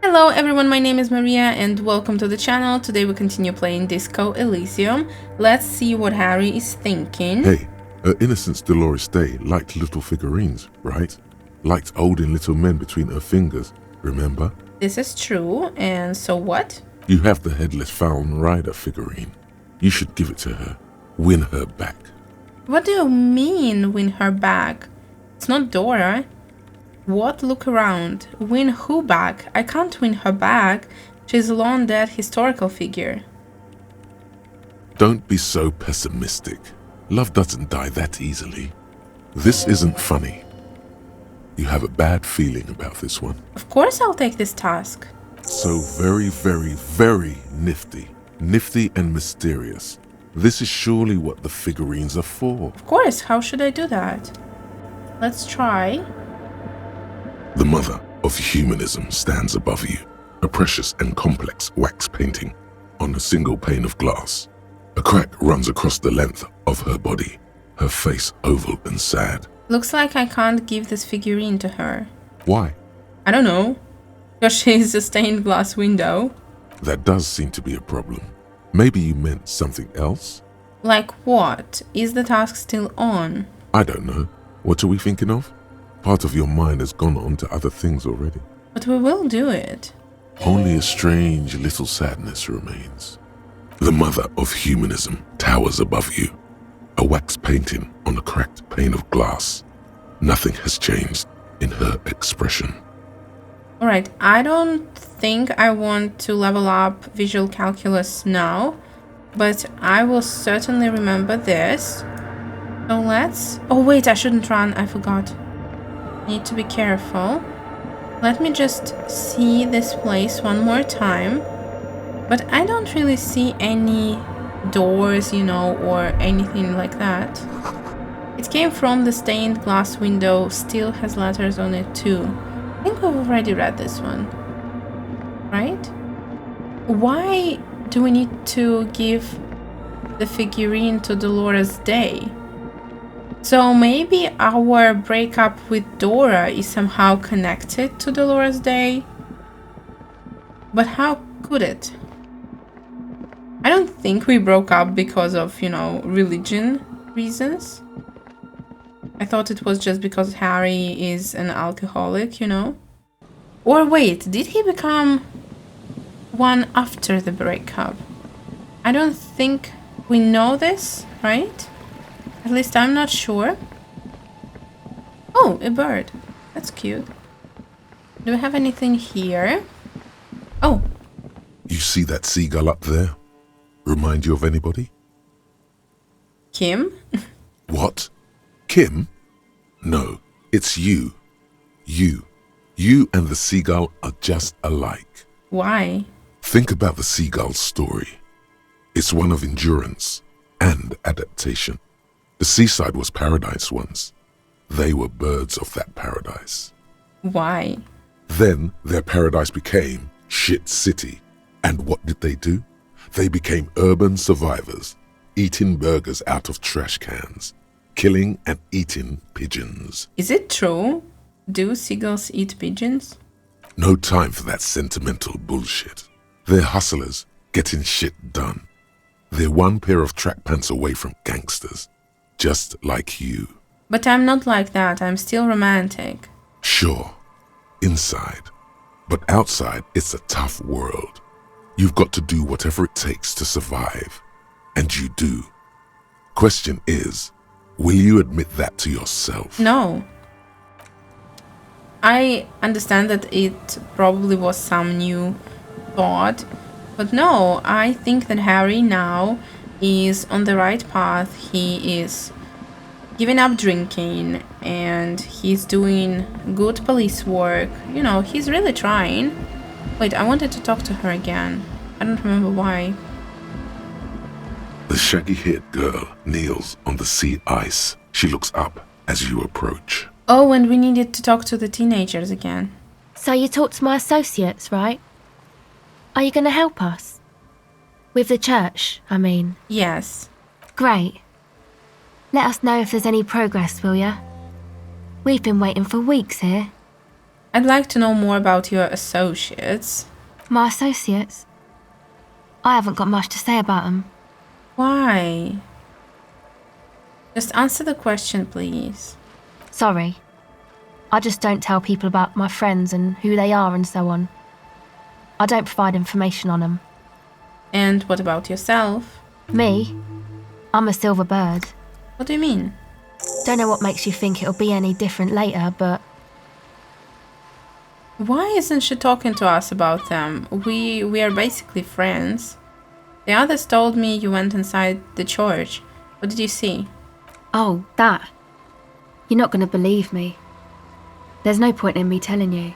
Hello everyone, my name is Maria and welcome to the channel. Today we continue playing Disco Elysium. Let's see what Harry is thinking. Hey, her innocence Dolores Dei liked little figurines, right? Liked holding little men between her fingers, remember? This is true, and so what? You have the headless Falcon Rider figurine. You should give it to her. Win her back. What do you mean, win her back? It's not Dora. What? Look around. Win who back? I can't win her back. She's a long-dead historical figure. Don't be so pessimistic. Love doesn't die that easily. This isn't funny. You have a bad feeling about this one. Of course I'll take this task. So very nifty. Nifty and mysterious. This is surely what the figurines are for. Of course, how should I do that? Let's try. The mother of humanism stands above you, a precious and complex wax painting on a single pane of glass. A crack runs across the length of her body, her face oval and sad. Looks like I can't give this figurine to her. Why? I don't know. Because she's a stained glass window. That does seem to be a problem. Maybe you meant something else? Like what? Is the task still on? I don't know. What are we thinking of? Part of your mind has gone on to other things already. But we will do it. Only a strange little sadness remains. The mother of humanism towers above you, a wax painting on a cracked pane of glass. Nothing has changed in her expression. Alright, I don't think I want to level up visual calculus now, but I will certainly remember this. So let's... Oh wait, I shouldn't run, I forgot. Need to be careful. Let me just see this place one more time. But I don't really see any doors, or anything like that. It came from the stained glass window, still has letters on it too. I think we've already read this one. Right? Why do we need to give the figurine to Dolores Dei? So maybe our breakup with Dora is somehow connected to Dolores Dei? But how could it? I don't think we broke up because of, religion reasons. I thought it was just because Harry is an alcoholic, Or wait, did he become one after the breakup? I don't think we know this, right? At least I'm not sure. Oh, a bird. That's cute. Do we have anything here? Oh. You see that seagull up there? Remind you of anybody? Kim? What? Kim? No, it's you. You and the seagull are just alike. Why? Think about the seagull's story. It's one of endurance and adaptation. The seaside was paradise once. They were birds of that paradise. Why? Then their paradise became shit city. And what did they do? They became urban survivors, eating burgers out of trash cans, killing and eating pigeons. Is it true? Do seagulls eat pigeons? No time for that sentimental bullshit. They're hustlers, getting shit done. They're one pair of track pants away from gangsters. Just like you. But I'm not like that. I'm still romantic. Sure, inside. But outside, it's a tough world. You've got to do whatever it takes to survive. And you do. Question is, will you admit that to yourself? No. I understand that it probably was some new thought. But no, I think that Harry now is on the right path. He is giving up drinking and he's doing good police work. He's really trying. Wait, I wanted to talk to her again. I don't remember why. The shaggy-haired girl kneels on the sea ice. She looks up as you approach. Oh, and we needed to talk to the teenagers again. So you talked to my associates, right? Are you going to help us? With the church, I mean. Yes. Great. Let us know if there's any progress, will ya? We've been waiting for weeks here. I'd like to know more about your associates. My associates? I haven't got much to say about them. Why? Just answer the question, please. Sorry. I just don't tell people about my friends and who they are and so on. I don't provide information on them. And what about yourself? Me? I'm a silver bird. What do you mean? Don't know what makes you think it'll be any different later, but... Why isn't she talking to us about them? We are basically friends. The others told me you went inside the church. What did you see? Oh, that. You're not going to believe me. There's no point in me telling you.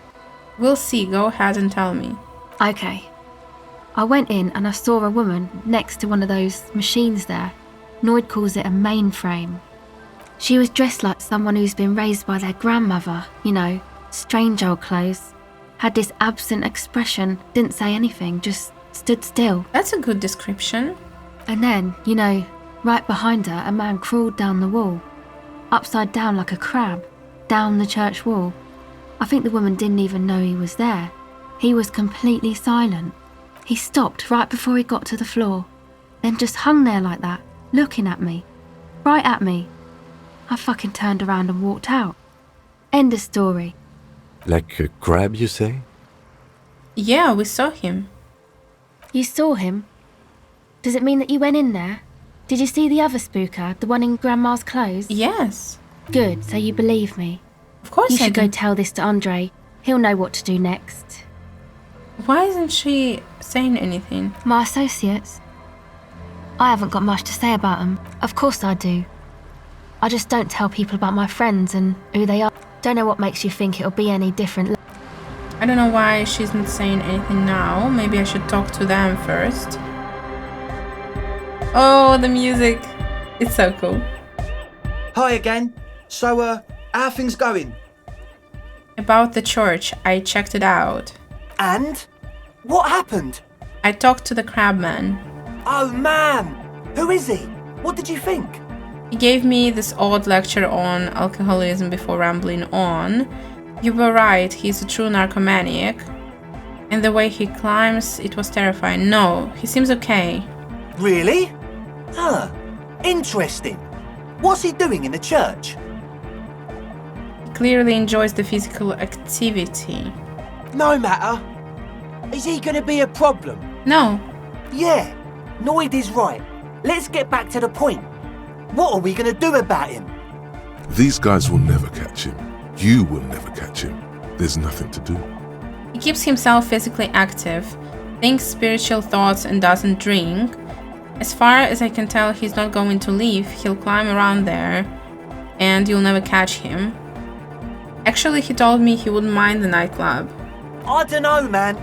We'll see. Go ahead and tell me. Okay. I went in and I saw a woman next to one of those machines there. Noid calls it a mainframe. She was dressed like someone who's been raised by their grandmother, you know, strange old clothes. Had this absent expression, didn't say anything, just stood still. That's a good description. And then, you know, right behind her, a man crawled down the wall. Upside down like a crab, down the church wall. I think the woman didn't even know he was there. He was completely silent. He stopped right before he got to the floor, then just hung there like that, looking at me. Right at me. I fucking turned around and walked out. End of story. Like a crab, you say? Yeah, we saw him. You saw him? Does it mean that you went in there? Did you see the other spooker, the one in Grandma's clothes? Yes. Good, so you believe me. Of course You I should do. go tell this to Andre. He'll know what to do next. Why isn't she saying anything? My associates? I haven't got much to say about them. Of course I do. I just don't tell people about my friends and who they are. Don't know what makes you think it'll be any different. I don't know why she's not saying anything now. Maybe I should talk to them first. Oh, the music. It's so cool. Hi again. So, how are things going? About the church, I checked it out. And? What happened? I talked to the crabman. Oh man! Who is he? What did you think? He gave me this odd lecture on alcoholism before rambling on. You were right, he's a true narcomaniac. And the way he climbs, it was terrifying. No, he seems okay. Really? Huh. Interesting. What's he doing in the church? He clearly enjoys the physical activity. No matter. Is he gonna be a problem? No. Yeah, Noid is right. Let's get back to the point. What are we gonna do about him? These guys will never catch him. You will never catch him. There's nothing to do. He keeps himself physically active, thinks spiritual thoughts and doesn't drink. As far as I can tell, he's not going to leave. He'll climb around there and you'll never catch him. Actually, he told me he wouldn't mind the nightclub. I dunno, man.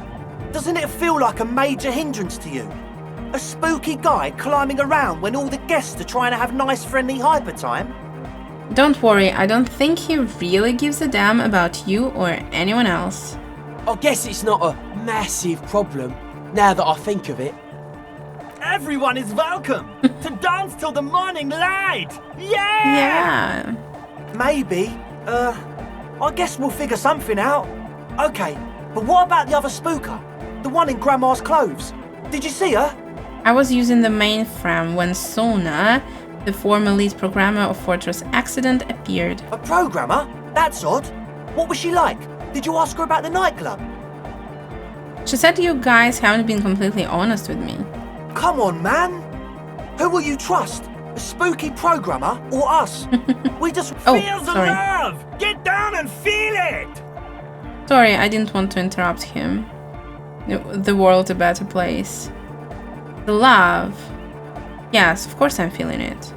Doesn't it feel like a major hindrance to you? A spooky guy climbing around when all the guests are trying to have nice friendly hyper time? Don't worry, I don't think he really gives a damn about you or anyone else. I guess it's not a massive problem, now that I think of it. Everyone is welcome to dance till the morning light! Yeah! Yeah. Maybe. I guess we'll figure something out. Okay, but what about the other spooker? The one in Grandma's clothes? Did you see her? I was using the mainframe when Soona, the former lead programmer of Fortress Accident, appeared. A programmer? That's odd. What was she like? Did you ask her about the nightclub? She said you guys haven't been completely honest with me. Come on, man. Who will you trust? A spooky programmer or us? We just... Oh, Feel the sorry. love! Get down and feel it! Sorry, I didn't want to interrupt him. The world a better place. The love. Yes, of course I'm feeling it.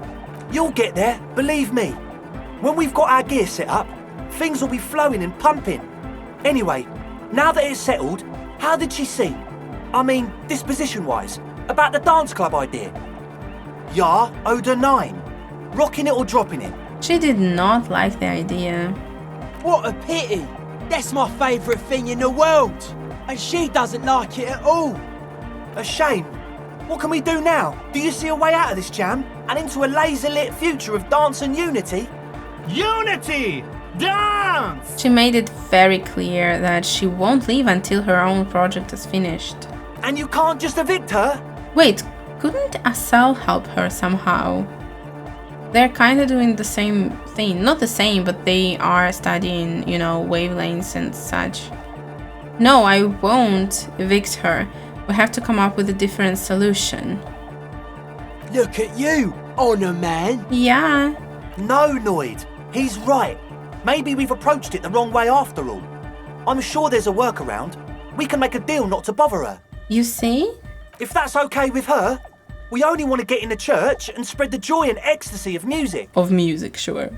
You'll get there, believe me. When we've got our gear set up, things will be flowing and pumping. Anyway, now that it's settled, how did she seem? I mean, disposition-wise, about the dance club idea. Ja oder nein? Rocking it or dropping it? She did not like the idea. What a pity! That's my favourite thing in the world! And she doesn't like it at all! A shame. What can we do now? Do you see a way out of this jam? And into a laser-lit future of dance and unity? Unity! Dance! She made it very clear that she won't leave until her own project is finished. And you can't just evict her? Wait, couldn't Acele help her somehow? They're kind of doing the same thing. Not the same, but they are studying, wavelengths and such. No, I won't evict her. We have to come up with a different solution. Look at you, honour man. Yeah. No, Noid. He's right. Maybe we've approached it the wrong way after all. I'm sure there's a workaround. We can make a deal not to bother her. You see? If that's okay with her, we only want to get in the church and spread the joy and ecstasy of music. Of music, sure.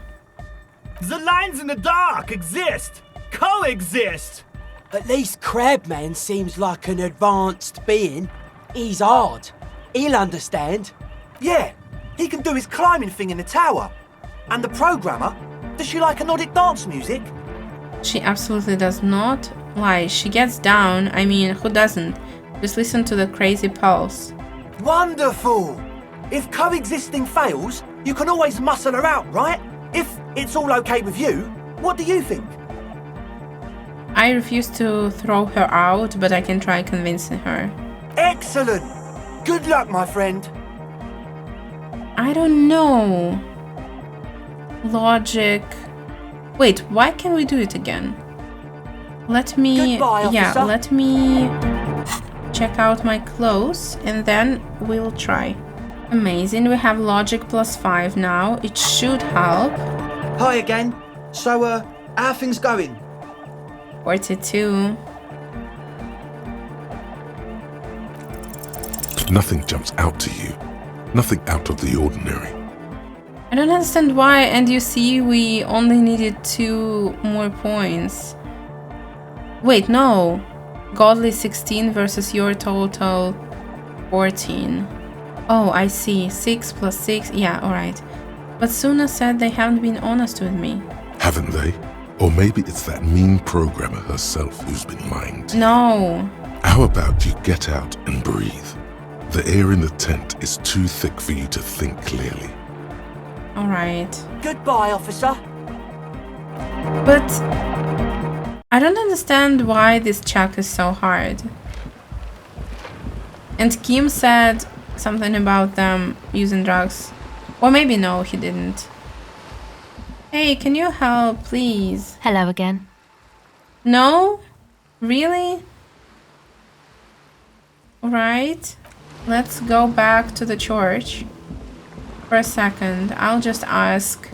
The lines in the dark exist! Coexist! At least Crabman seems like an advanced being. He's hard. He'll understand. Yeah, he can do his climbing thing in the tower. And the programmer, does she like Nordic dance music? She absolutely does not lie. She gets down. I mean, who doesn't? Just listen to the crazy pulse. Wonderful! If coexisting fails, you can always muscle her out, right? If it's all okay with you, what do you think? I refuse to throw her out, but I can try convincing her. Excellent! Good luck, my friend. I don't know. Logic. Wait, why can't we do it again? Let me... Goodbye, yeah, officer. let me check out my clothes and then we'll try. Amazing, we have logic +5 now. It should help. Hi again. So, how are things going? 42. Nothing jumps out to you. Nothing out of the ordinary. I don't understand why, and you see we only needed 2 more points. Wait, no. Godly 16 versus your total 14. Oh, I see. 6 + 6. Yeah, alright. But Soona said they haven't been honest with me. Haven't they? Or maybe it's that mean programmer herself who's been lying to you. No. How about you get out and breathe? The air in the tent is too thick for you to think clearly. Alright. Goodbye, officer. But I don't understand why this check is so hard. And Kim said something about them using drugs. Or maybe no, he didn't. Hey, can you help, please? Hello again. No? Really? Alright. Let's go back to the church. For a second, I'll just ask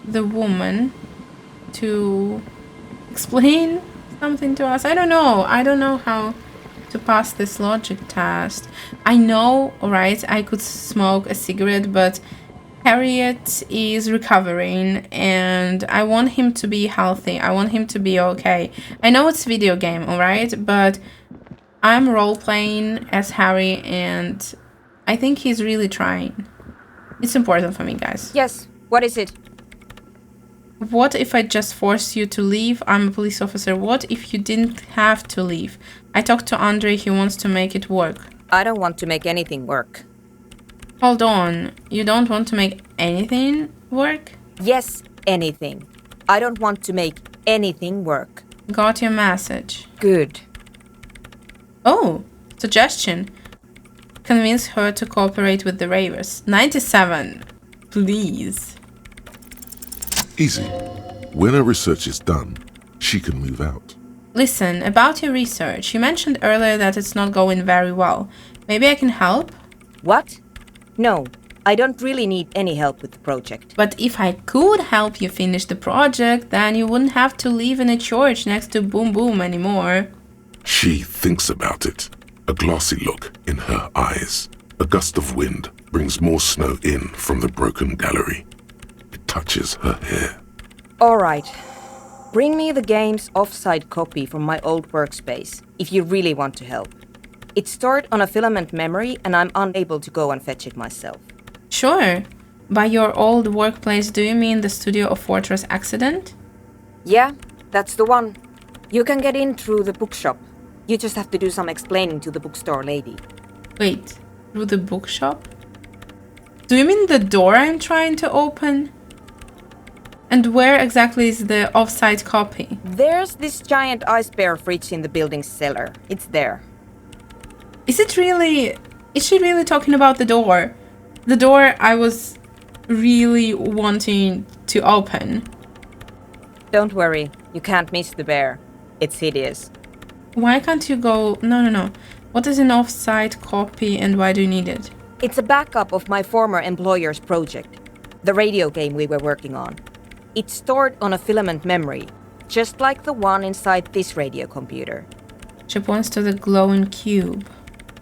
the woman to explain something to us. I don't know how to pass this logic test. I know, alright, I could smoke a cigarette, but Harriet is recovering and I want him to be healthy. I want him to be okay. I know it's a video game, alright, but I'm role-playing as Harry and I think he's really trying. It's important for me, guys. Yes, what is it? What if I just forced you to leave? I'm a police officer. What if you didn't have to leave? I talked to Andre, he wants to make it work. I don't want to make anything work. Hold on, you don't want to make anything work? Yes, anything. I don't want to make anything work. Got your message. Good. Oh, suggestion. Convince her to cooperate with the ravers. 97. Please. Easy. When her research is done, she can move out. Listen, about your research, you mentioned earlier that it's not going very well. Maybe I can help? What? No, I don't really need any help with the project. But if I could help you finish the project, then you wouldn't have to live in a church next to Boom Boom anymore. She thinks about it. A glassy look in her eyes. A gust of wind brings more snow in from the broken gallery. It touches her hair. All right. Bring me the game's offsite copy from my old workspace, if you really want to help. It's stored on a filament memory and I'm unable to go and fetch it myself. Sure. By your old workplace, do you mean the studio of Fortress Accident? Yeah, that's the one. You can get in through the bookshop. You just have to do some explaining to the bookstore lady. Wait, through the bookshop? Do you mean the door I'm trying to open? And where exactly is the off-site copy? There's this giant ice bear fridge in the building's cellar. It's there. Is she really talking about the door? The door I was really wanting to open. Don't worry, you can't miss the bear. It's hideous. Why can't you go... No. What is an off-site copy and why do you need it? It's a backup of my former employer's project, the radio game we were working on. It's stored on a filament memory, just like the one inside this radio computer. She points to the glowing cube.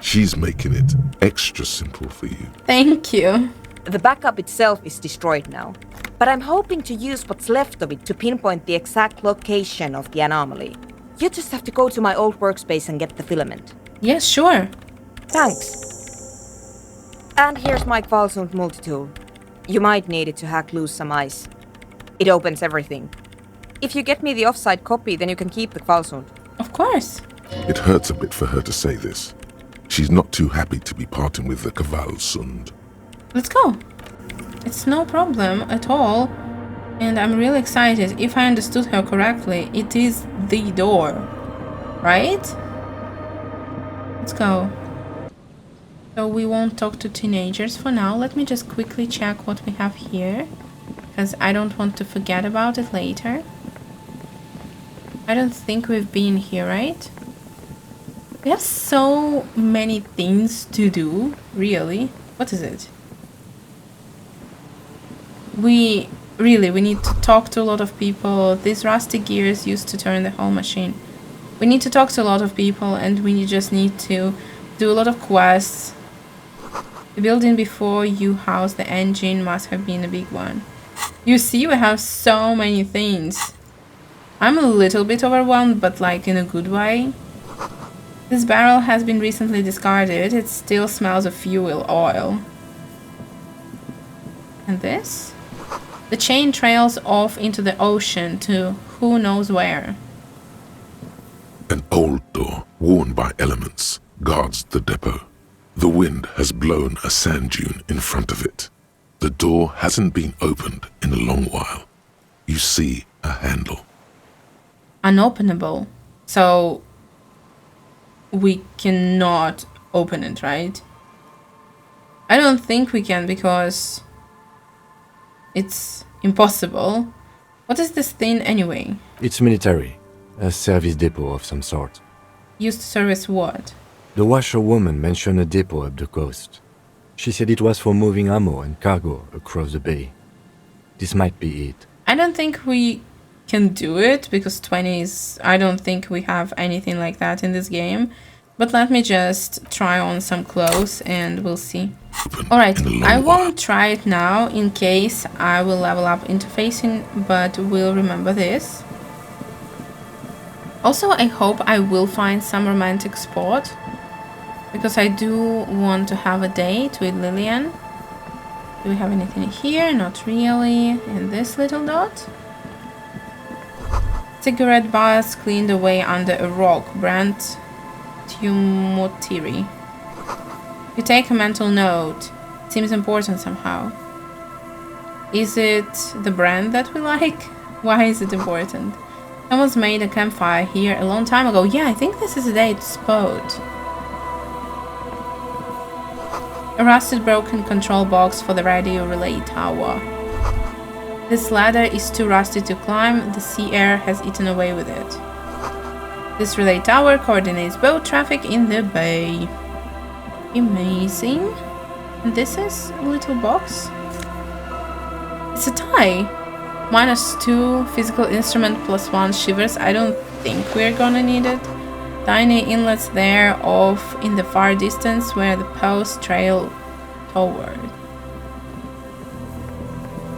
She's making it extra simple for you. Thank you. The backup itself is destroyed now, but I'm hoping to use what's left of it to pinpoint the exact location of the anomaly. You just have to go to my old workspace and get the filament. Yes, sure. Thanks. And here's my Kvalsund multitool. You might need it to hack loose some ice. It opens everything. If you get me the offside copy, then you can keep the Kvalsund. Of course. It hurts a bit for her to say this. She's not too happy to be parting with the Kvalsund. Let's go. It's no problem at all. And I'm really excited. If I understood her correctly, it is the door. Right? Let's go. So we won't talk to teenagers for now. Let me just quickly check what we have here, because I don't want to forget about it later. I don't think we've been here, right? We have so many things to do, really. What is it? We need to talk to a lot of people. These rusty gears used to turn the whole machine. We need to talk to a lot of people, and we just need to do a lot of quests. The building before you housed the engine must have been a big one. You see, we have so many things. I'm a little bit overwhelmed, but like in a good way. This barrel has been recently discarded. It still smells of fuel oil. And this? The chain trails off into the ocean to who knows where. An old door, worn by elements, guards the depot. The wind has blown a sand dune in front of it. The door hasn't been opened in a long while. You see a handle. Unopenable. So we cannot open it, right? I don't think we can because it's impossible. What is this thing anyway? It's military. A service depot of some sort. Used to service what? The washerwoman mentioned a depot up the coast. She said it was for moving ammo and cargo across the bay. This might be it. I don't think we can do it because 20s, I don't think we have anything like that in this game. But let me just try on some clothes and we'll see. Alright, I won't try it now in case I will level up interfacing, but we'll remember this. Also, I hope I will find some romantic spot, because I do want to have a date with Lillian. Do we have anything here? Not really. And this little dot? Cigarette butts cleaned away under a rock. Brand Tumotiri. You take a mental note. Seems important somehow. Is it the brand that we like? Why is it important? Someone's made a campfire here a long time ago. Yeah, I think this is a date spot. A rusted broken control box for the radio relay tower. This ladder is too rusty to climb. The sea air has eaten away with it. This relay tower coordinates boat traffic in the bay. Amazing. And this is a little box. It's a tie. -2 physical instrument +1 shivers. I don't think we're gonna need it. Tiny inlets there off in the far distance where the posts trail toward.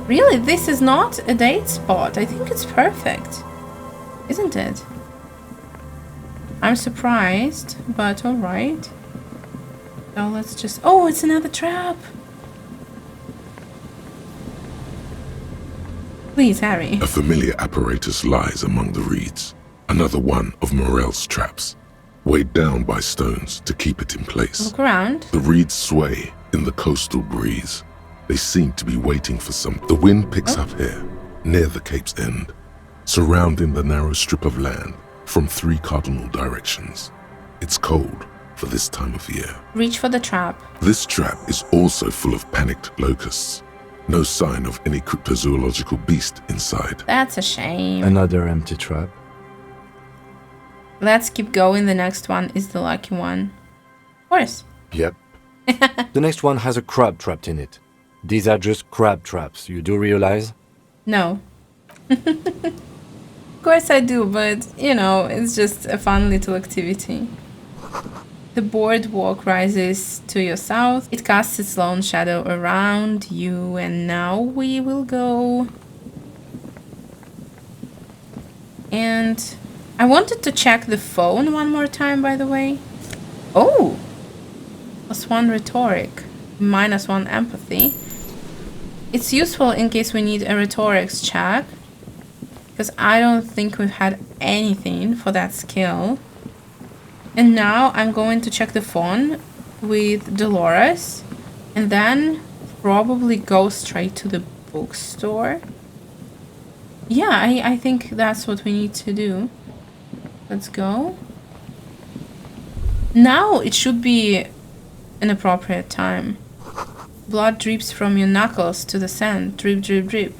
Really, this is not a date spot. I think it's perfect. Isn't it? I'm surprised, but alright. So let's just... Oh, it's another trap! Please, Harry. A familiar apparatus lies among the reeds. Another one of Morel's traps, weighed down by stones to keep it in place. Look around. The reeds sway in the coastal breeze. They seem to be waiting for some. The wind picks up here, near the cape's end, surrounding the narrow strip of land from 3 cardinal directions. It's cold for this time of year. Reach for the trap. This trap is also full of panicked locusts. No sign of any cryptozoological beast inside. That's a shame. Another empty trap. Let's keep going. The next one is the lucky one. Of course. Yep. The next one has a crab trapped in it. These are just crab traps, you do realize? No. Of course I do, but, it's just a fun little activity. The boardwalk rises to your south. It casts its lone shadow around you, and now we will go. And I wanted to check the phone one more time, by the way. Oh! +1 rhetoric, -1 empathy. It's useful in case we need a rhetorics check, because I don't think we've had anything for that skill. And now I'm going to check the phone with Dolores, and then probably go straight to the bookstore. Yeah, I think that's what we need to do. Let's go. Now it should be an appropriate time. Blood drips from your knuckles to the sand. Drip, drip, drip.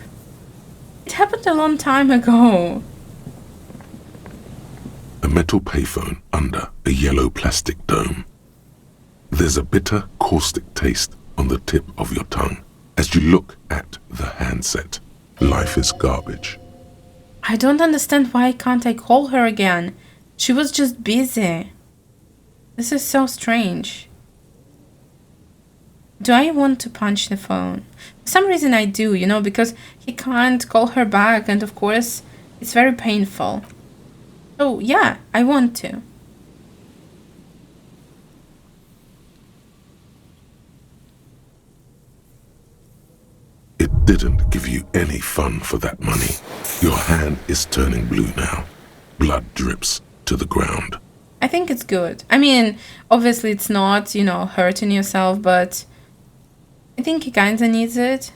It happened a long time ago. A metal payphone under a yellow plastic dome. There's a bitter, caustic taste on the tip of your tongue as you look at the handset. Life is garbage. I don't understand why can't I call her again. She was just busy. This is so strange. Do I want to punch the phone? For some reason I do, because he can't call her back, and of course it's very painful. So yeah, I want to. It didn't give you any fun for that money. Your hand is turning blue now. Blood drips to the ground. I think it's good. I mean, obviously it's not, hurting yourself, but I think he kinda needs it.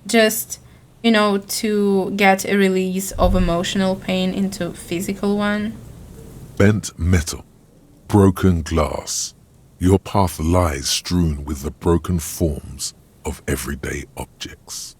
Just, to get a release of emotional pain into physical one. Bent metal. Broken glass. Your path lies strewn with the broken forms of everyday objects.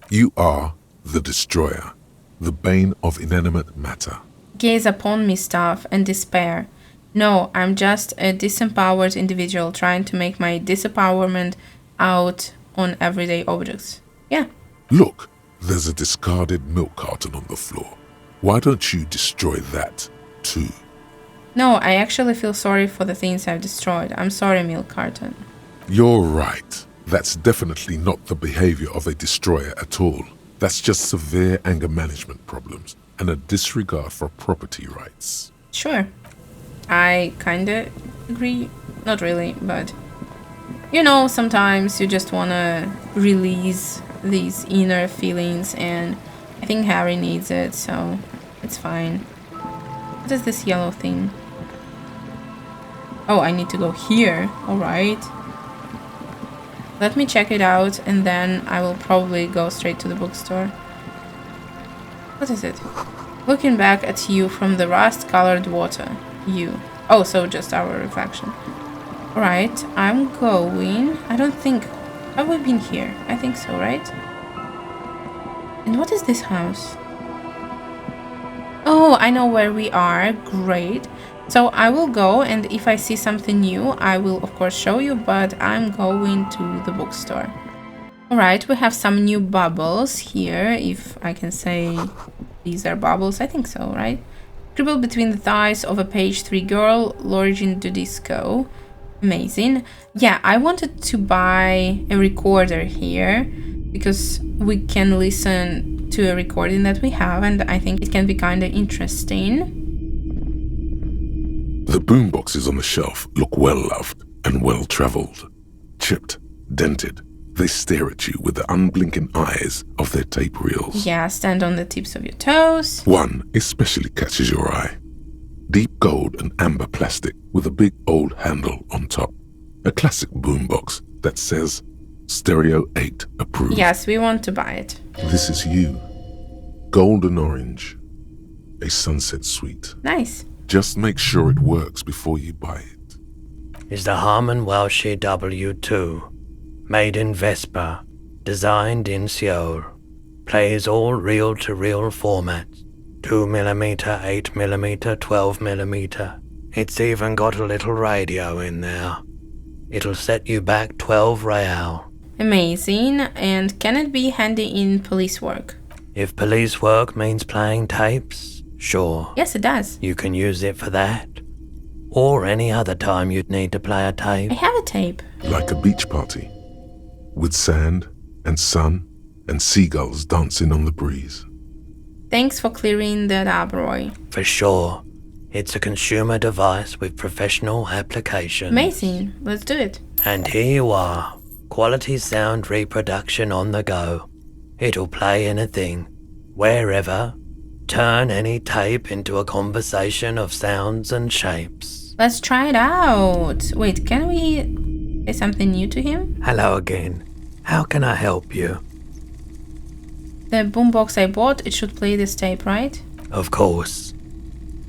You are the destroyer, the bane of inanimate matter. Gaze upon me, staff, and despair. No, I'm just a disempowered individual trying to make my disempowerment out on everyday objects. Yeah. Look, there's a discarded milk carton on the floor. Why don't you destroy that, too? No, I actually feel sorry for the things I've destroyed. I'm sorry, milk carton. You're right. That's definitely not the behavior of a destroyer at all. That's just severe anger management problems and a disregard for property rights. Sure. I kinda agree. Not really, but... sometimes you just wanna release these inner feelings, and I think Harry needs it, so it's fine. What is this yellow thing? Oh, I need to go here. Alright. Let me check it out, and then I will probably go straight to the bookstore. What is it? Looking back at you from the rust-colored water. You. Oh, so just our reflection. Alright, I'm going... I don't think... Have we been here? I think so, right? And what is this house? Oh, I know where we are. Great. So I will go, and if I see something new, I will of course show you, but I'm going to the bookstore. Alright, we have some new bubbles here, if I can say these are bubbles. I think so, right? Scribble between the thighs of a page 3 girl, lured into disco. Amazing. Yeah, I wanted to buy a recorder here, because we can listen to a recording that we have, and I think it can be kind of interesting. The boomboxes on the shelf look well-loved and well-traveled. Chipped, dented, they stare at you with the unblinking eyes of their tape reels. Yeah, stand on the tips of your toes. One especially catches your eye. Deep gold and amber plastic with a big old handle on top. A classic boombox that says Stereo 8 approved. Yes, we want to buy it. This is you. golden orange. A sunset suite. Nice. Just make sure it works before you buy it. Is the Harman Welsh W2. Made in Vespa. Designed in Seoul. Plays all reel-to-reel formats. 2mm, 8mm, 12mm. It's even got a little radio in there. It'll set you back 12 real. Amazing. And can it be handy in police work? If police work means playing tapes, sure. Yes, it does. You can use it for that. Or any other time you'd need to play a tape. I have a tape. Like a beach party. With sand and sun and seagulls dancing on the breeze. Thanks for clearing that up, Roy. For sure. It's a consumer device with professional applications. Amazing. Let's do it. And here you are. Quality sound reproduction on the go. It'll play anything, wherever. Turn any tape into a conversation of sounds and shapes. Let's try it out. Wait, can we say something new to him? Hello again. How can I help you? The boombox I bought, it should play this tape, right? Of course.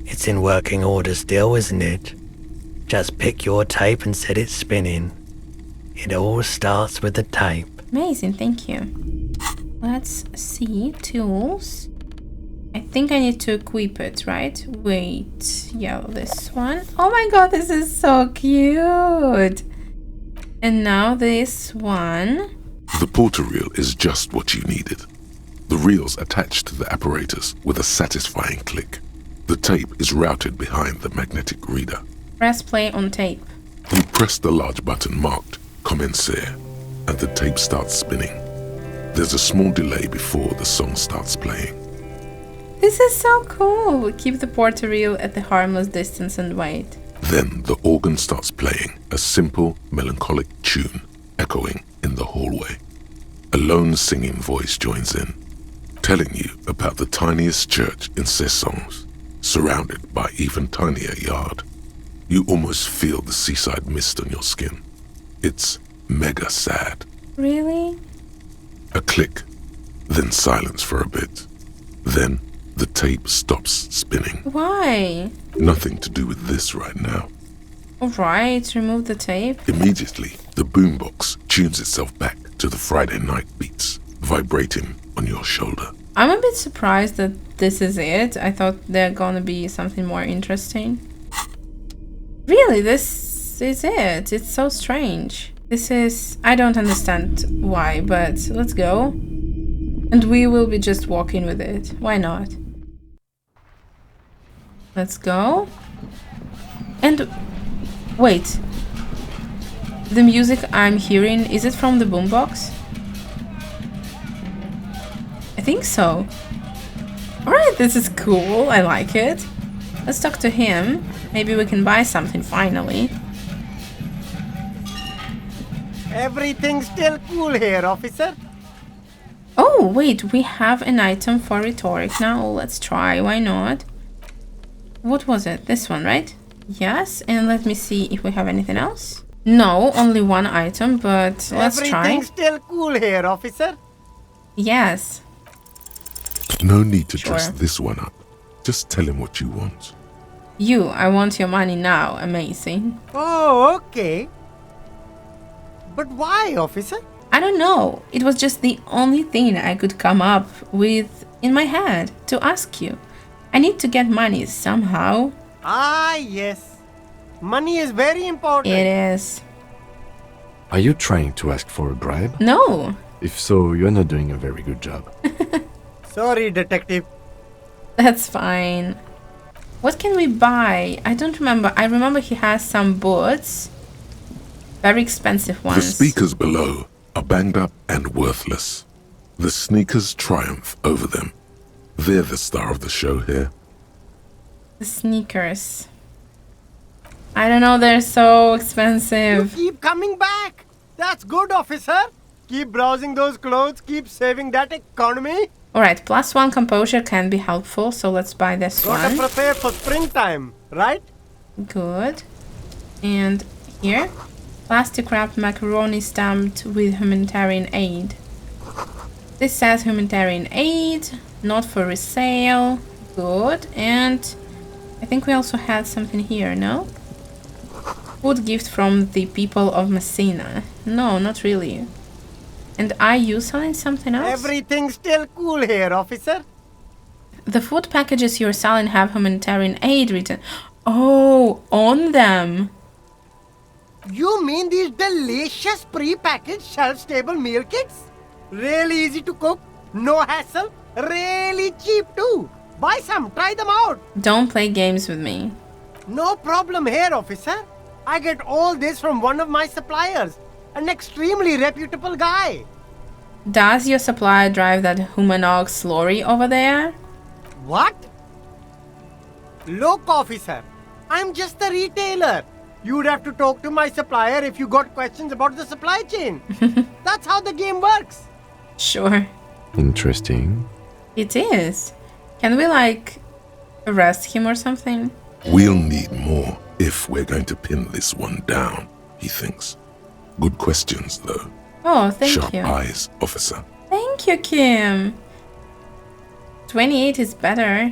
It's in working order still, isn't it? Just pick your tape and set it spinning. It all starts with the tape. Amazing, thank you. Let's see, tools. I think I need to equip it, right? Wait, yeah, this one. Oh my god, this is so cute. And now this one. The porter reel is just what you needed. The reel's attached to the apparatus with a satisfying click. The tape is routed behind the magnetic reader. Press play on tape. You press the large button marked Commencer, and the tape starts spinning. There's a small delay before the song starts playing. This is so cool. Keep the porter reel at the harmless distance and wait. Then the organ starts playing a simple, melancholic tune echoing in the hallway. A lone singing voice joins in, telling you about the tiniest church in Siileng, surrounded by even tinier yard. You almost feel the seaside mist on your skin. It's mega sad. Really? A click, then silence for a bit. Then the tape stops spinning. Why? Nothing to do with this right now. Alright, remove the tape. Immediately, the boombox tunes itself back to the Friday night beats, vibrating on your shoulder. I'm a bit surprised that this is it. I thought there's gonna be something more interesting. Really, this is it. It's so strange. This is... I don't understand why, but let's go. And we will be just walking with it. Why not? Let's go. And... wait. The music I'm hearing, is it from the boombox? I think so. Alright, this is cool. I like it. Let's talk to him. Maybe we can buy something finally. Everything's still cool here, officer. Oh, wait, we have an item for rhetoric now. Let's try, why not? What was it? This one, right? Yes, and let me see if we have anything else. No, only one item, but let's try. Everything's still cool here, officer. Yes. No need to dress this one up. Just tell him what you want. I want your money now. Amazing. Oh, okay. But why, officer? I don't know. It was just the only thing I could come up with in my head to ask you. I need to get money somehow. Ah, yes. Money is very important. It is. Are you trying to ask for a bribe? No. If so, you're not doing a very good job. Sorry, detective. That's fine. What can we buy? I don't remember. I remember he has some boots. Very expensive ones. The speakers below are banged up and worthless. The sneakers triumph over them. They're the star of the show here. The sneakers. I don't know, they're so expensive. You keep coming back. That's good, officer. Keep browsing those clothes. Keep saving that economy. Alright, +1 composure can be helpful, so let's buy this one. Gotta prepare for springtime, right? Good. And here, plastic wrapped macaroni stamped with humanitarian aid. This says humanitarian aid, not for resale. Good. And I think we also had something here, no? Food gift from the people of Messina. No, not really. And are you selling something else? Everything's still cool here, officer. The food packages you're selling have humanitarian aid written. Oh, on them. You mean these delicious pre-packaged shelf-stable meal kits? Really easy to cook, no hassle, really cheap too. Buy some, try them out. Don't play games with me. No problem here, officer. I get all this from one of my suppliers, an extremely reputable guy. Does your supplier drive that humanox lorry over there? What? Look, officer, I'm just a retailer. You'd have to talk to my supplier if you got questions about the supply chain. That's how the game works. Sure. Interesting. It is. Can we, like, arrest him or something? We'll need more if we're going to pin this one down, he thinks. Good questions, though. Oh, thank Sharp you. eyes, officer. Thank you, Kim. 28 is better.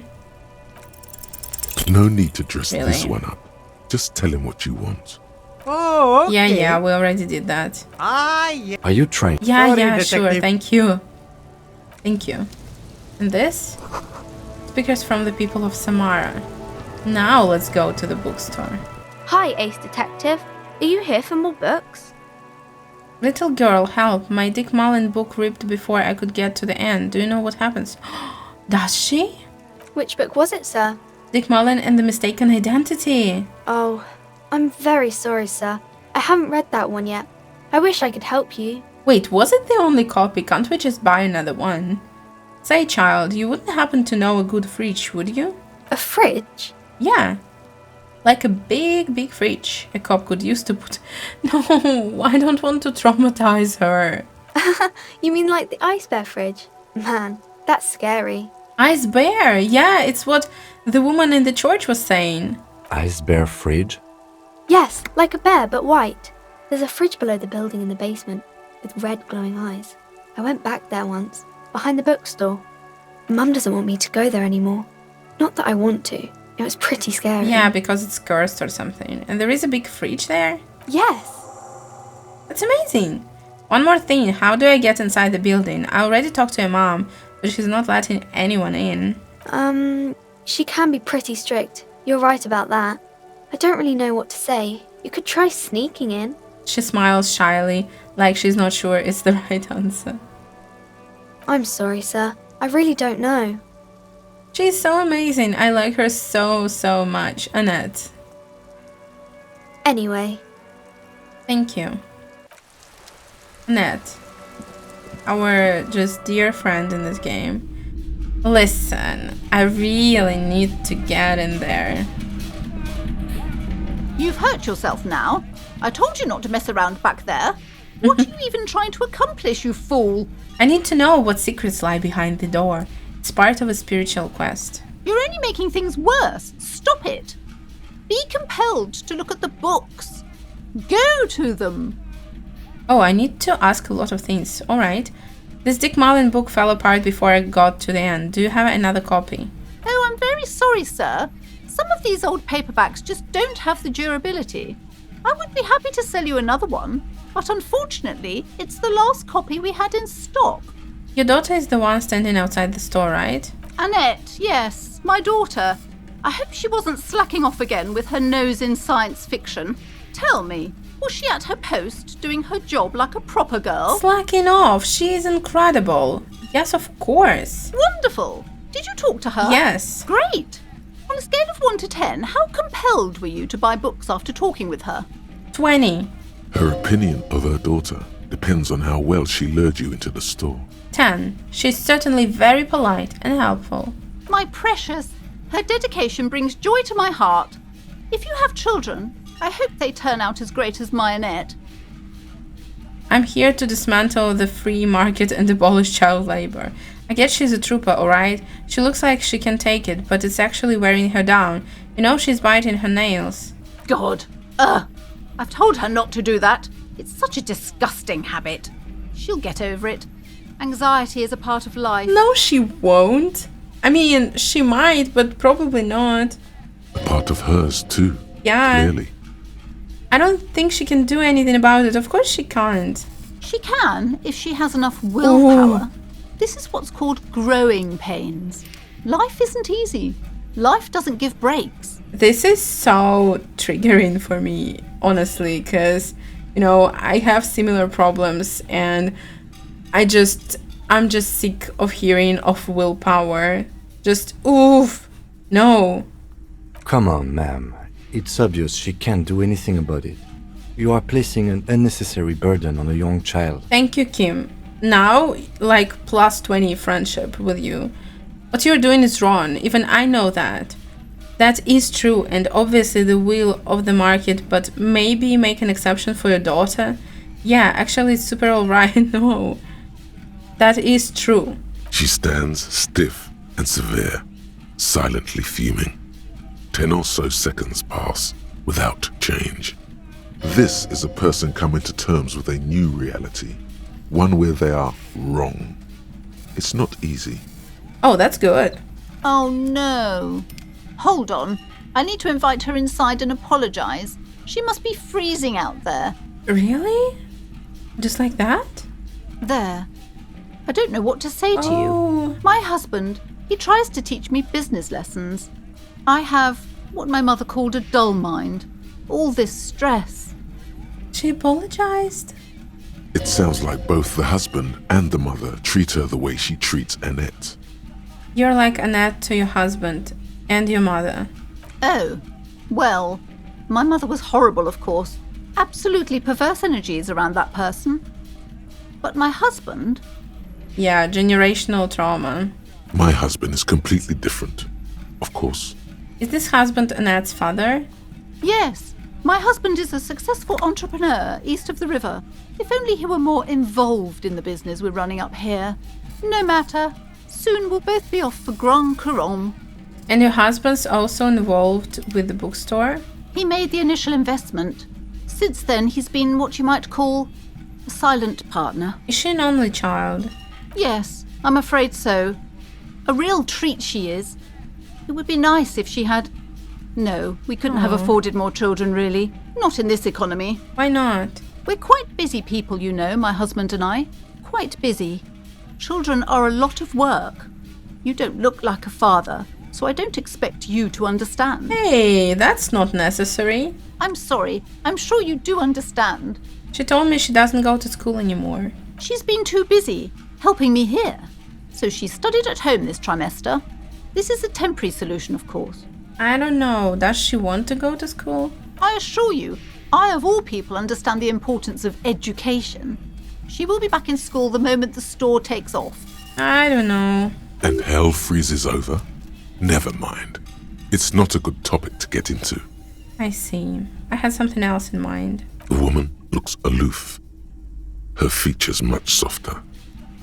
No need to dress this Really? one up. Just tell him what you want. Oh, okay. Yeah, we already did that. Ah, yeah. Are you trying? Yeah, Sorry, yeah, sure. detective. Thank you. Thank you. And this? Speakers from the people of Samara. Now let's go to the bookstore. Hi, Ace Detective. Are you here for more books? Little girl, help. My Dick Mullen book ripped before I could get to the end. Do you know what happens? Does she? Which book was it, sir? Dick Mullen and the Mistaken Identity. Oh, I'm very sorry, sir. I haven't read that one yet. I wish I could help you. Wait, was it the only copy? Can't we just buy another one? Say, child, you wouldn't happen to know a good fridge, would you? A fridge? Yeah. Like a big, big fridge a cop could use to put... No, I don't want to traumatize her. You mean like the ice bear fridge? Man, that's scary. Ice bear, yeah, it's what the woman in the church was saying. Ice bear fridge? Yes, like a bear, but white. There's a fridge below the building in the basement, with red glowing eyes. I went back there once, behind the bookstore. Mum doesn't want me to go there anymore. Not that I want to. It was pretty scary. Yeah, because it's cursed or something. And there is a big fridge there? Yes. That's amazing. One more thing, how do I get inside the building? I already talked to your mom, but she's not letting anyone in. She can be pretty strict. You're right about that. I don't really know what to say. You could try sneaking in. She smiles shyly, like she's not sure it's the right answer. I'm sorry, sir. I really don't know. She's so amazing. I like her so, so much. Annette. Anyway. Thank you. Annette. Our just dear friend in this game. Listen, I really need to get in there. You've hurt yourself now. I told you not to mess around back there. What are you even trying to accomplish, you fool? I need to know what secrets lie behind the door. It's part of a spiritual quest. You're only making things worse. Stop it. Be compelled to look at the books. Go to them. Oh, I need to ask a lot of things. Alright. This Dick Mullen book fell apart before I got to the end. Do you have another copy? Oh, I'm very sorry, sir. Some of these old paperbacks just don't have the durability. I would be happy to sell you another one, but unfortunately, it's the last copy we had in stock. Your daughter is the one standing outside the store, right? Annette, yes, my daughter. I hope she wasn't slacking off again with her nose in science fiction. Tell me, was she at her post doing her job like a proper girl? Slacking off. She is incredible. Yes, of course. Wonderful. Did you talk to her? Yes. Great. On a scale of 1 to 10, how compelled were you to buy books after talking with her? 20. Her opinion of her daughter depends on how well she lured you into the store. 10. She's certainly very polite and helpful. My precious, her dedication brings joy to my heart. If you have children, I hope they turn out as great as my Annette. I'm here to dismantle the free market and abolish child labor. I guess she's a trooper, alright? She looks like she can take it, but it's actually wearing her down. You know, she's biting her nails. God. I've told her not to do that. It's such a disgusting habit. She'll get over it. Anxiety is a part of life. No, she won't. I mean, she might, but probably not. A part of hers too. Yeah. Clearly. I don't think she can do anything about it. Of course she can't. She can if she has enough willpower. This is what's called growing pains. Life isn't easy. Life doesn't give breaks. This is so triggering for me, honestly, because, you know, I have similar problems and I'm just sick of hearing of willpower. Just, oof, no. Come on, ma'am. It's obvious she can't do anything about it. You are placing an unnecessary burden on a young child. Thank you, Kim. Now, like, plus 20 friendship with you. What you're doing is wrong. Even I know that. That is true, and obviously the will of the market, but maybe make an exception for your daughter? Yeah, actually it's super alright, no. That is true. She stands stiff and severe, silently fuming. 10 or so seconds pass without change. This is a person coming to terms with a new reality, one where they are wrong. It's not easy. Oh, that's good. Oh no. Hold on. I need to invite her inside and apologize. She must be freezing out there. Really? Just like that? There. I don't know what to say to Oh. you. My husband, he tries to teach me business lessons. I have what my mother called a dull mind. All this stress. She apologized? It sounds like both the husband and the mother treat her the way she treats Annette. You're like Annette to your husband and your mother. Oh, well, my mother was horrible, of course. Absolutely perverse energies around that person. But my husband? Yeah, generational trauma. My husband is completely different, of course. Is this husband Annette's father? Yes. My husband is a successful entrepreneur east of the river. If only he were more involved in the business we're running up here. No matter. Soon we'll both be off for Grand Couronne. And your husband's also involved with the bookstore? He made the initial investment. Since then, he's been what you might call a silent partner. Is she an only child? Yes, I'm afraid so. A real treat she is. It would be nice if she had... No, we couldn't have afforded more children, really. Not in this economy. Why not? We're quite busy people, you know, my husband and I. Quite busy. Children are a lot of work. You don't look like a father, so I don't expect you to understand. Hey, that's not necessary. I'm sorry. I'm sure you do understand. She told me she doesn't go to school anymore. She's been too busy helping me here. So she studied at home this trimester. This is a temporary solution, of course. I don't know. Does she want to go to school? I assure you, I of all people understand the importance of education. She will be back in school the moment the store takes off. I don't know. And hell freezes over? Never mind. It's not a good topic to get into. I see. I had something else in mind. The woman looks aloof. Her features much softer.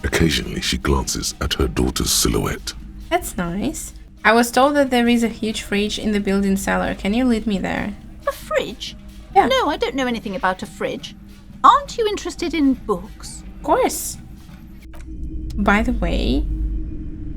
Occasionally she glances at her daughter's silhouette. That's nice. I was told that there is a huge fridge in the building cellar. Can you lead me there? A fridge? Yeah. No, I don't know anything about a fridge. Aren't you interested in books? Of course. By the way,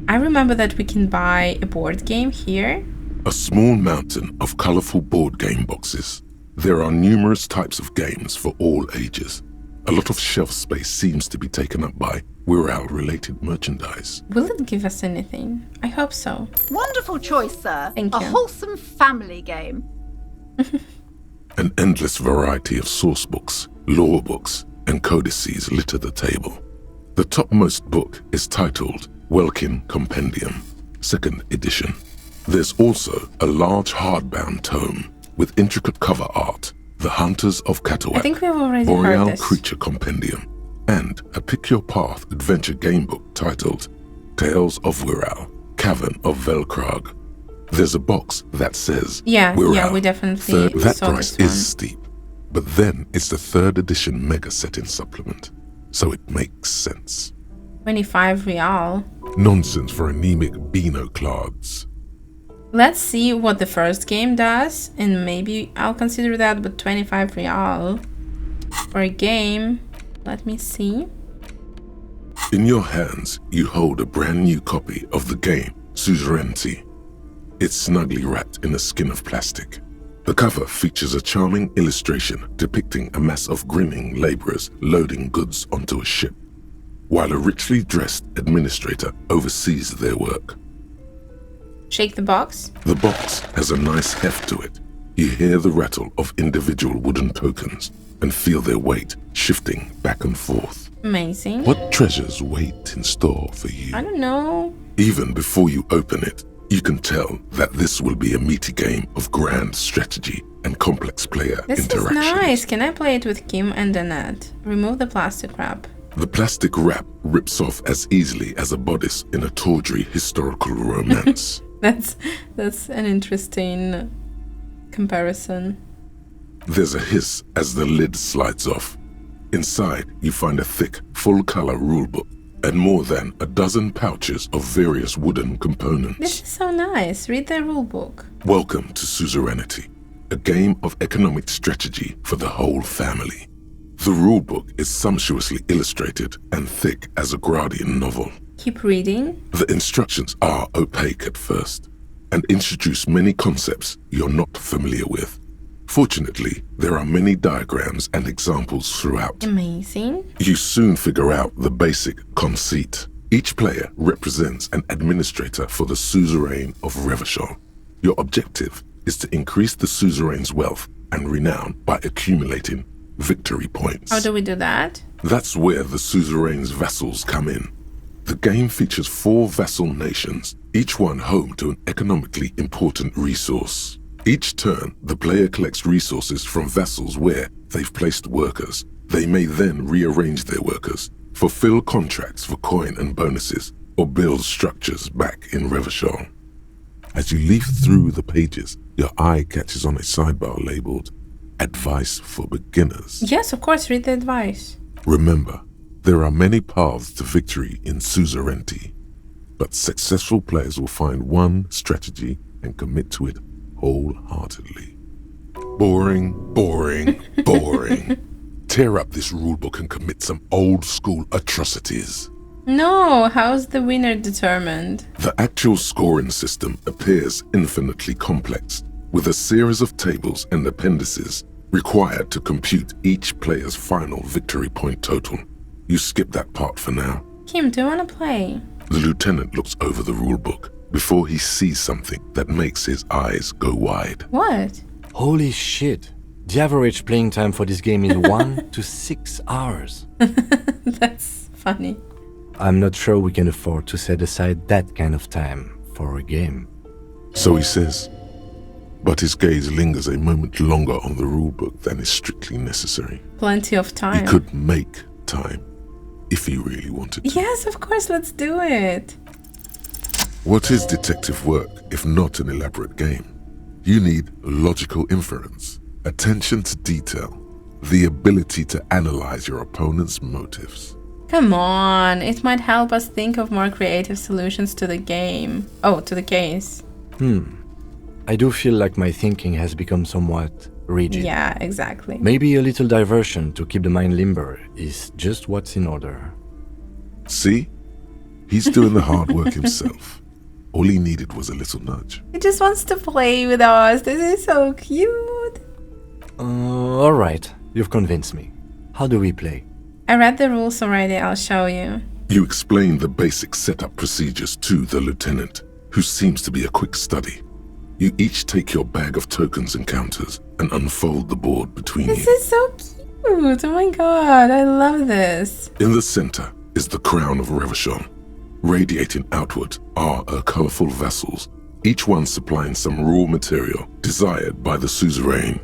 I remember that we can buy a board game here. A small mountain of colorful board game boxes. There are numerous types of games for all ages. A lot of shelf space seems to be taken up by Wirral-related merchandise. Will it give us anything? I hope so. Wonderful choice, sir. Thank A you. wholesome family game. An endless variety of source books, lore books, and codices litter the table. The topmost book is titled Welkin Compendium, 2nd edition. There's also a large hardbound tome with intricate cover art, The Hunters of I Catawak, think we've already heard Boreal this. Creature Compendium, and a Pick Your Path adventure game book titled Tales of Wirral, Cavern of Velkrag. There's a box that says Wirral. we definitely That saw price this one. is steep, but then it's the 3rd edition mega setting supplement, so it makes sense. 25 real. Nonsense for anemic Beano-clads. Let's see what the first game does, and maybe I'll consider that, but 25 real for a game. Let me see. In your hands, you hold a brand new copy of the game, Suzerainty. It's snugly wrapped in a skin of plastic. The cover features a charming illustration depicting a mass of grinning laborers loading goods onto a ship, while a richly dressed administrator oversees their work. Shake the box. The box has a nice heft to it. You hear the rattle of individual wooden tokens and feel their weight shifting back and forth. Amazing. What treasures wait in store for you? I don't know. Even before you open it, you can tell that this will be a meaty game of grand strategy and complex player interactions. This is nice. Can I play it with Kim and Annette? Remove the plastic wrap. The plastic wrap rips off as easily as a bodice in a tawdry historical romance. That's an interesting comparison. There's a hiss as the lid slides off. Inside, you find a thick, full-color rulebook and more than a dozen pouches of various wooden components. This is so nice. Read the rulebook. Welcome to Suzerainty, a game of economic strategy for the whole family. The rulebook is sumptuously illustrated and thick as a Gradian novel. Keep reading. The instructions are opaque at first and introduce many concepts you're not familiar with. Fortunately, there are many diagrams and examples throughout. Amazing. You soon figure out the basic conceit. Each player represents an administrator for the suzerain of Revachol. Your objective is to increase the suzerain's wealth and renown by accumulating victory points. How do we do that? That's where the suzerain's vassals come in. The game features 4 vassal nations, each one home to an economically important resource. Each turn, the player collects resources from vassals where they've placed workers. They may then rearrange their workers, fulfill contracts for coin and bonuses, or build structures back in Revachol. As you leaf through the pages, your eye catches on a sidebar labeled Advice for Beginners. Yes, of course, read the advice. Remember, there are many paths to victory in Suzerainty, but successful players will find one strategy and commit to it wholeheartedly. Boring, boring, boring. Tear up this rulebook and commit some old-school atrocities. No, how's the winner determined? The actual scoring system appears infinitely complex, with a series of tables and appendices required to compute each player's final victory point total. You skip that part for now. Kim, do you want to play? The lieutenant looks over the rulebook before he sees something that makes his eyes go wide. What? Holy shit. The average playing time for this game is 1 to 6 hours. That's funny. I'm not sure we can afford to set aside that kind of time for a game. So he says, but his gaze lingers a moment longer on the rulebook than is strictly necessary. Plenty of time. He could make time if he really wanted to. Yes, of course, let's do it. What is detective work if not an elaborate game? You need logical inference, attention to detail, the ability to analyze your opponent's motives. Come on, it might help us think of more creative solutions to the game. Oh, to the case. I do feel like my thinking has become somewhat rigid. Yeah, exactly. Maybe a little diversion to keep the mind limber is just what's in order. See? He's doing the hard work himself. All he needed was a little nudge. He just wants to play with us. This is so cute. Alright, you've convinced me. How do we play? I read the rules already, I'll show you. You explain the basic setup procedures to the lieutenant, who seems to be a quick study. You each take your bag of tokens and counters and unfold the board between you. This is so cute. Oh my god, I love this. In the center is the crown of Revachol. Radiating outward are her colorful vessels, each one supplying some raw material desired by the suzerain.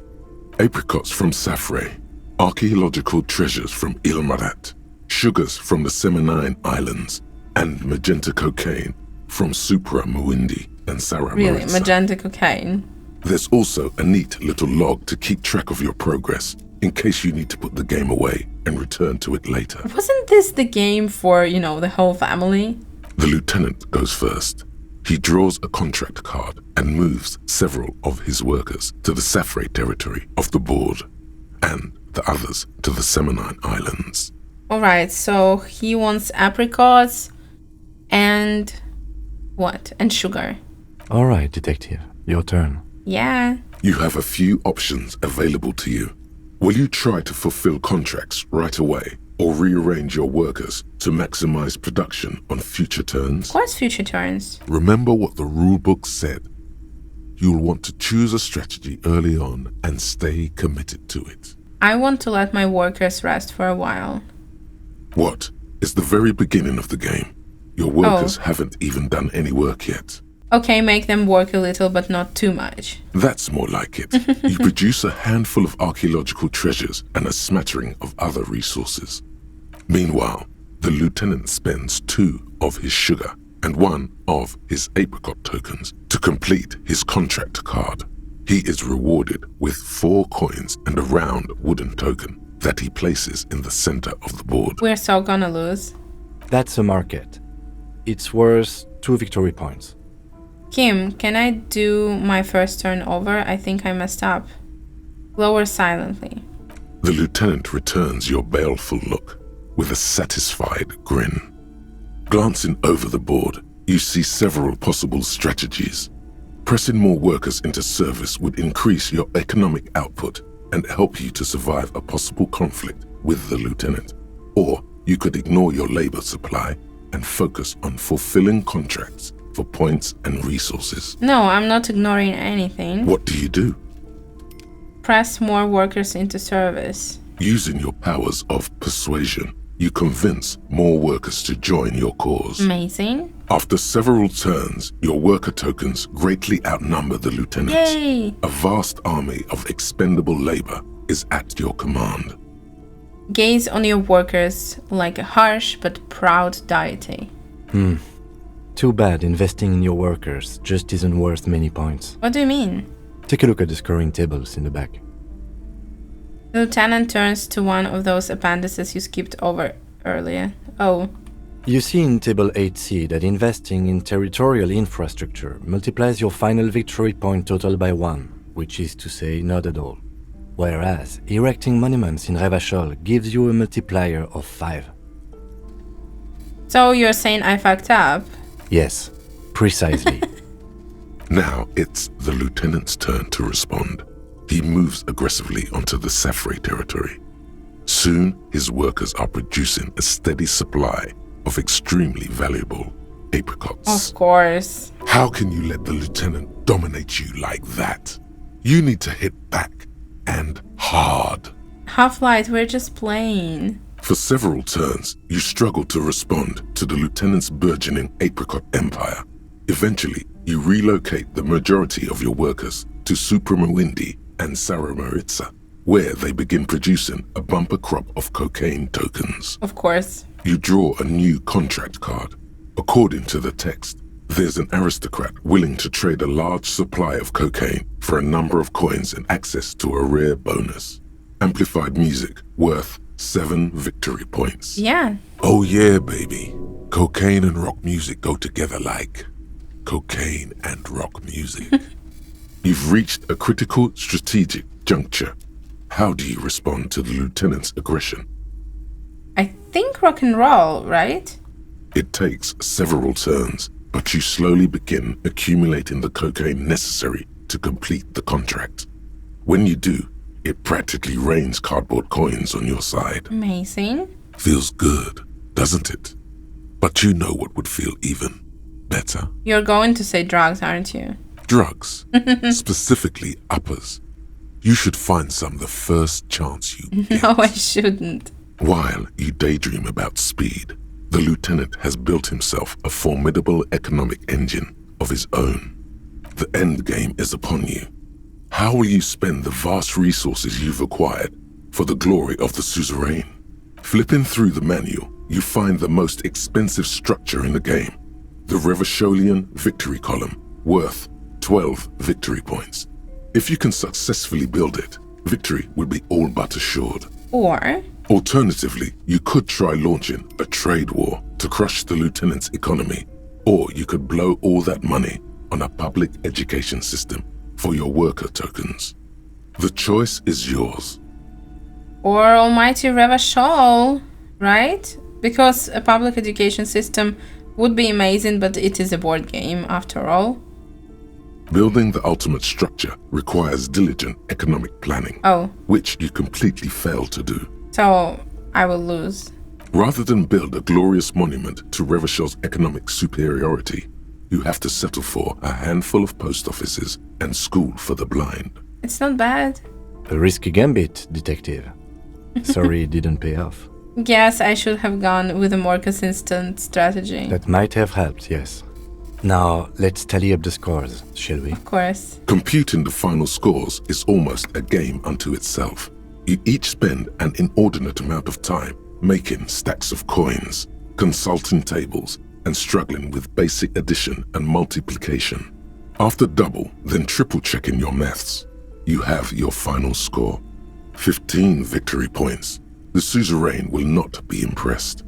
Apricots from Safre, archaeological treasures from Ilmarat, sugars from the Seminine Islands, and magenta cocaine from Supra Muindi and Sarah Really, Maritza. magenta cocaine. There's also a neat little log to keep track of your progress in case you need to put the game away and return to it later. Wasn't this the game for, the whole family? The lieutenant goes first. He draws a contract card and moves several of his workers to the Safre territory of the board and the others to the Seminine Islands. Alright, so he wants apricots and what? And sugar. All right, detective. Your turn. Yeah. You have a few options available to you. Will you try to fulfill contracts right away or rearrange your workers to maximize production on future turns? Of course, future turns. Remember what the rulebook said. You'll want to choose a strategy early on and stay committed to it. I want to let my workers rest for a while. What? It's the very beginning of the game. Your workers haven't even done any work yet. Okay, make them work a little, but not too much. That's more like it. You produce a handful of archaeological treasures and a smattering of other resources. Meanwhile, the lieutenant spends 2 of his sugar and 1 of his apricot tokens to complete his contract card. He is rewarded with 4 coins and a round wooden token that he places in the center of the board. We're so gonna lose. That's a market. It's worth 2 victory points. Kim, can I do my first turn over? I think I messed up. Lower silently. The lieutenant returns your baleful look with a satisfied grin. Glancing over the board, you see several possible strategies. Pressing more workers into service would increase your economic output and help you to survive a possible conflict with the lieutenant. Or you could ignore your labor supply and focus on fulfilling contracts for points and resources. No, I'm not ignoring anything. What do? Press more workers into service. Using your powers of persuasion, you convince more workers to join your cause. Amazing. After several turns, your worker tokens greatly outnumber the lieutenant's. Yay! A vast army of expendable labor is at your command. Gaze on your workers like a harsh but proud deity. Too bad investing in your workers just isn't worth many points. What do you mean? Take a look at the scoring tables in the back. The lieutenant turns to one of those appendices you skipped over earlier. Oh. You see in Table 8C that investing in territorial infrastructure multiplies your final victory point total by 1, which is to say not at all. Whereas erecting monuments in Revachol gives you a multiplier of 5. So you're saying I fucked up? Yes, precisely. Now it's the lieutenant's turn to respond. He moves aggressively onto the Safre territory. Soon, his workers are producing a steady supply of extremely valuable apricots. Of course. How can you let the lieutenant dominate you like that? You need to hit back, and hard. Half-Light, we're just playing. For several turns, you struggle to respond to the lieutenant's burgeoning apricot empire. Eventually, you relocate the majority of your workers to Supremawindi and Saramaritsa, where they begin producing a bumper crop of cocaine tokens. Of course. You draw a new contract card. According to the text, there's an aristocrat willing to trade a large supply of cocaine for a number of coins and access to a rare bonus. Amplified music worth 7 victory points. Yeah. Oh yeah, baby. Cocaine and rock music go together like cocaine and rock music. You've reached a critical strategic juncture. How do you respond to the lieutenant's aggression? I think rock and roll, right? It takes several turns, but you slowly begin accumulating the cocaine necessary to complete the contract. When you do, it practically rains cardboard coins on your side. Amazing. Feels good, doesn't it? But you know what would feel even better? You're going to say drugs, aren't you? Drugs. Specifically uppers. You should find some the first chance you get. No, I shouldn't. While you daydream about speed, the lieutenant has built himself a formidable economic engine of his own. The end game is upon you. How will you spend the vast resources you've acquired for the glory of the suzerain? Flipping through the manual, you find the most expensive structure in the game, the Revacholian Victory Column, worth 12 victory points. If you can successfully build it, victory will be all but assured. Or? Alternatively, you could try launching a trade war to crush the lieutenant's economy, or you could blow all that money on a public education system for your worker tokens. The choice is yours. Or almighty Revachol. right? Because a public education system would be amazing, but it is a board game after all. Building the ultimate structure requires diligent economic planning, which you completely fail to do. So I will lose. Rather than build a glorious monument to Revachel's economic superiority, you have to settle for a handful of post offices and school for the blind. It's not bad. A risky gambit, detective. Sorry it didn't pay off. Yes, I should have gone with a more consistent strategy. That might have helped, yes. Now, let's tally up the scores, shall we? Of course. Computing the final scores is almost a game unto itself. You each spend an inordinate amount of time making stacks of coins, consulting tables, and struggling with basic addition and multiplication. After double, then triple checking your maths, you have your final score. 15 victory points. The suzerain will not be impressed.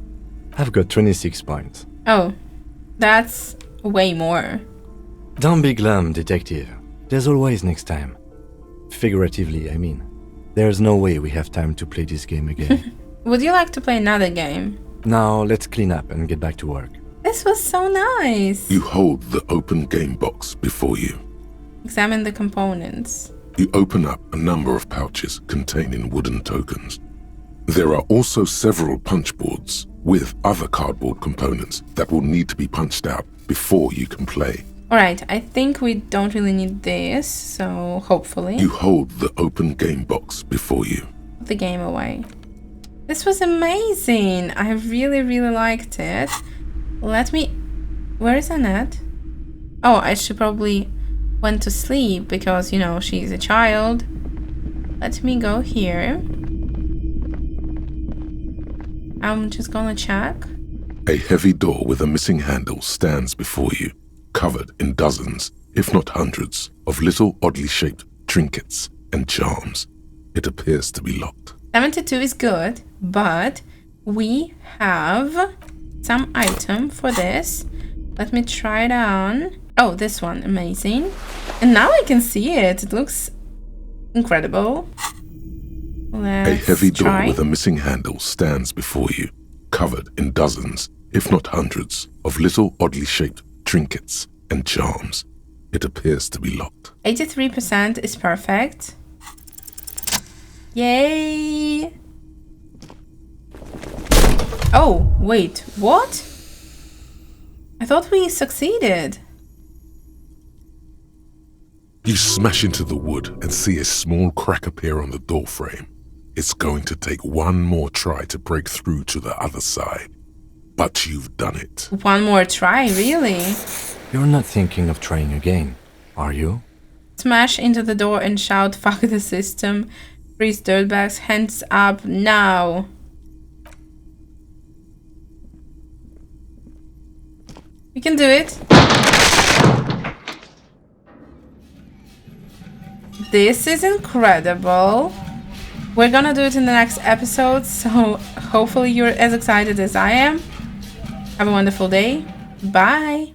I've got 26 points. Oh, that's way more. Don't be glum, detective. There's always next time. Figuratively, I mean. There's no way we have time to play this game again. Would you like to play another game? Now, let's clean up and get back to work. This was so nice. You hold the open game box before you. Examine the components. You open up a number of pouches containing wooden tokens. There are also several punch boards with other cardboard components that will need to be punched out before you can play. Alright, I think we don't really need this, so hopefully. You hold the open game box before you. Put the game away. This was amazing. I really, really liked it. Let me... Where is Annette? Oh, I should probably went to sleep because, you know, she's a child. Let me go here. I'm just gonna check. A heavy door with a missing handle stands before you, covered in dozens, if not hundreds, of little oddly shaped trinkets and charms. It appears to be locked. 72 is good, but we have some item for this. Let me try it on. Oh, this one, amazing. And now I can see it. It looks incredible. Let's a heavy door try. with a missing handle stands before you, covered in dozens, if not hundreds, of little oddly shaped trinkets and charms. It appears to be locked. 83% is perfect. Yay! Oh, wait, what? I thought we succeeded. You smash into the wood and see a small crack appear on the door frame. It's going to take one more try to break through to the other side. But you've done it. One more try, really? You're not thinking of trying again, are you? Smash into the door and shout, "Fuck the system. Freeze dirtbags, hands up now." We can do it. This is incredible. We're gonna do it in the next episode, so hopefully you're as excited as I am. Have a wonderful day. Bye.